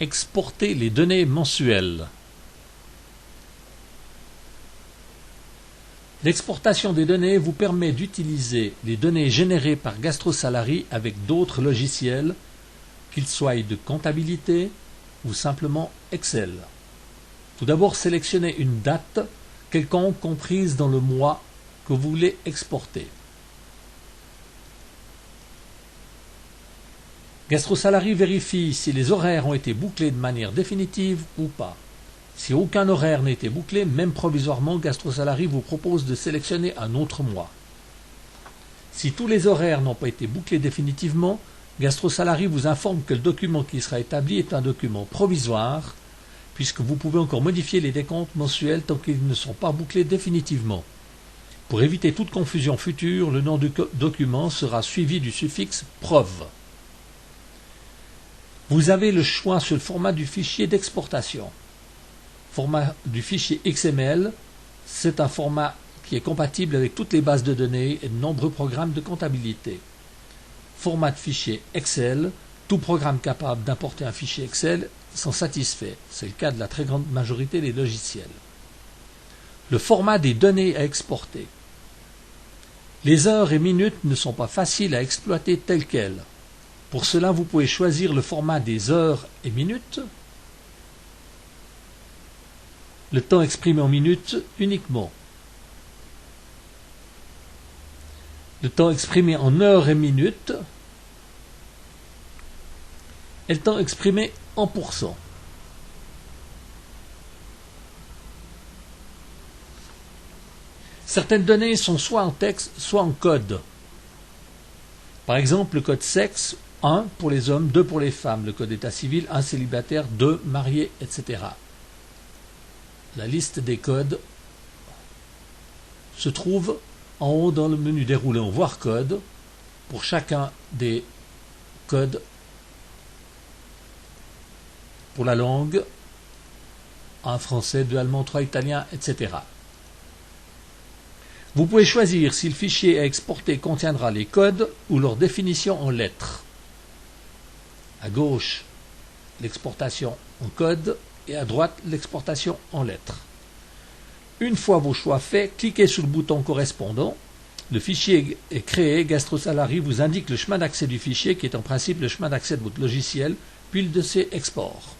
Exporter les données mensuelles. L'exportation des données vous permet d'utiliser les données générées par GastroSalary avec d'autres logiciels, qu'ils soient de comptabilité ou simplement Excel. Tout d'abord, sélectionnez une date quelconque comprise dans le mois que vous voulez exporter. GastroSalary vérifie si les horaires ont été bouclés de manière définitive ou pas. Si aucun horaire n'a été bouclé, même provisoirement, GastroSalary vous propose de sélectionner un autre mois. Si tous les horaires n'ont pas été bouclés définitivement, GastroSalary vous informe que le document qui sera établi est un document provisoire, puisque vous pouvez encore modifier les décomptes mensuels tant qu'ils ne sont pas bouclés définitivement. Pour éviter toute confusion future, le nom du document sera suivi du suffixe « preuve ». Vous avez le choix sur le format du fichier d'exportation. Format du fichier XML, c'est un format qui est compatible avec toutes les bases de données et de nombreux programmes de comptabilité. Format de fichier Excel, tout programme capable d'importer un fichier Excel sont satisfaits. C'est le cas de la très grande majorité des logiciels. Le format des données à exporter. Les heures et minutes ne sont pas faciles à exploiter telles quelles. Pour cela, vous pouvez choisir le format des heures et minutes, le temps exprimé en minutes uniquement, le temps exprimé en heures et minutes, et le temps exprimé en pourcents. Certaines données sont soit en texte, soit en code. Par exemple, le code sexe, 1 pour les hommes, 2 pour les femmes. Le code état civil, 1 célibataire, 2 marié, etc. La liste des codes se trouve en haut dans le menu déroulant Voir code pour chacun des codes pour la langue, 1 français, 2 allemand, 3 italien, etc. Vous pouvez choisir si le fichier à exporter contiendra les codes ou leur définition en lettres. À gauche, l'exportation en code et à droite, l'exportation en lettres. Une fois vos choix faits, cliquez sur le bouton correspondant. Le fichier est créé, GastroSalary vous indique le chemin d'accès du fichier qui est en principe le chemin d'accès de votre logiciel, puis le dossier export.